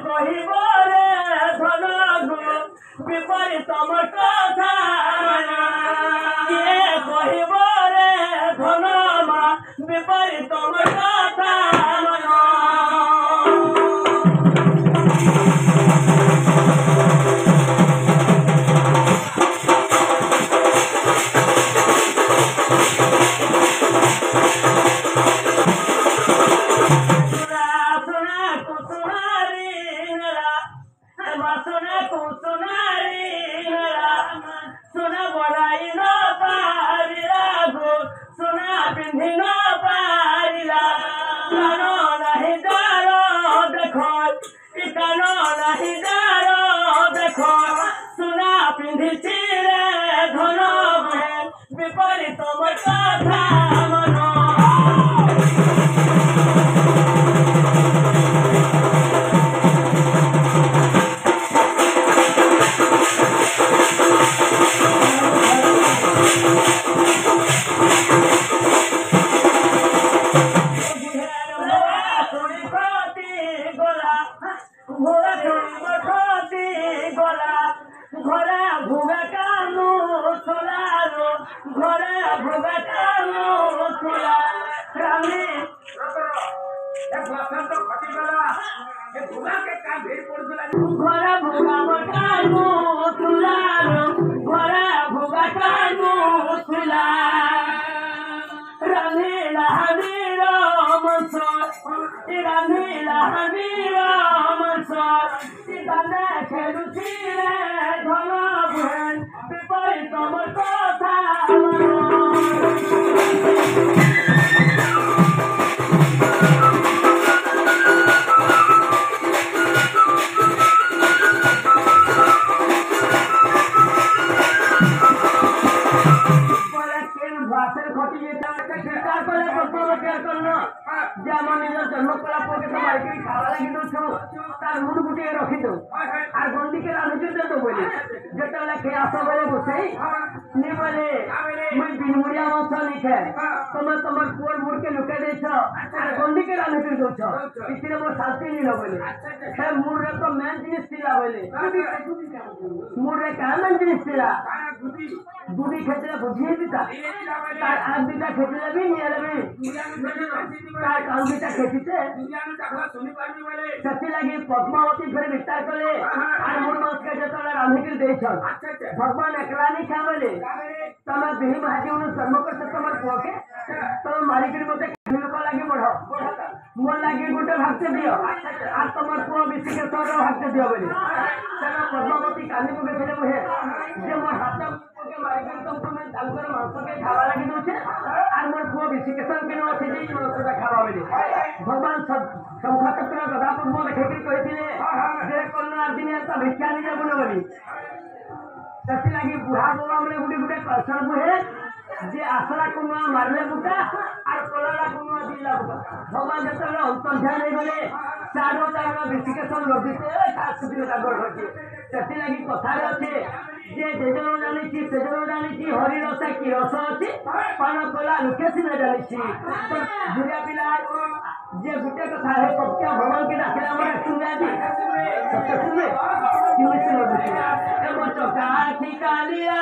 কহিবরে ধন বিপরীত কথা কে কহিবরে ধন বিপরীত কথা বিপরীত কথা ঘরে ভুগে কানু চলালো ঘরে ভুগে কানু চলা রামী ঘরে ভুগাব কানু চলালো ঘরে ভুগা কানু চলা রামী লাহাবীর মঞ্চ রামী লাহাবীর মঞ্চ গানে খেলুছি রে ধন ভেন বিপরীত কথা যে আমার নিজের জন্ম করা পরে তোমাকে খাওয়া লাগি দৌছু তার মুঠ গুটিয়ে রখি দৌ আর গন্ডিকে রাঁধুছি দেবো বলে যেতবে খেয়ে আস বলে বসেই নি বলে মুই বিনমুড়িয়া মাছ লিখে তোমার তোমার পুয়ার মুড়কে লুকে দিয়েছ আর গন্ডিকে রাঁধুছি দৌছ ইতিরে মোর শান্তি নিল বলে সে মুড়ে তো মেন জিনিস ଥିଲା বলে মুড়ে কার মেন জিনিস ଥିଲା দুধি খেতে বুঝিয়ে দিতা তার আগ দুটা খেতে যাবি নিয়ে যাবি তার কাল দুটা খেতিছে ସେଥିଲାଗି ପଦ୍ମାବତୀ ଫେରେ ବିସ୍ତାର କଲେ আর মোর মাছকে যেতବେଳେ রাঁধিকি ଦେଇଛ ভগবান একলা নি খা বলে ତମେ ବିହି ଭାଜି ଜନ୍ମ କରିଛ ତମର ପୁଅକେ ତମେ ମାରିକିରି ମତେ ଲୋକ ଲାଗି ବଢ মোর লাগি গোটে ভাগতে দিও আর তোমার পুଅ বিশিকেশ্বর ভাগতে দিও বলে সেটা পদ্মাবতী কালি পকেছিলে মুহে যে মোর হাত মারিকিরি তুমি তাঙ্কর মাংসকে খাওয়া লাগি দৌছে আর মোর পুଅ বিশিকেশ্বর কেন আছে যে মাংসটা খাওয়া বলে ভগবান শঙ্খচক্র গদা পদ্ম দেখেকি কইছিলে যে কন্যা দিনে একটা ভিক্ষা নিয়ে যাবো বলি ସେଥିଲାଗି ବୁଢା ବୋଉ ଆମେ ଗୁଟେ ଗୁଟେ କଳସର ବୁহে যে আসলা কোনো মারলে বুটা আর কলালা কোনো দিলা বুটা ভগবান যেতবে অন্তর্ধান হয়ে গেলে চারো চারো বিশিকেশ্বর লভিতে তার সুবিধা তাগর হচ্ছে ସେଥିଲାଗି কথারে আছে যে যেজন জানিছি সেজন জানিছি হরি রসে কি রস আছে পান কলা লুকে সিনে জানিছি বুড়া পিলা যে গুটে কথা হে পক্ষা ভগবান কে ডাকে আমরা শুনে আছি সত্য শুনে কি হয়েছিল এমন চকা ঠিকালিয়া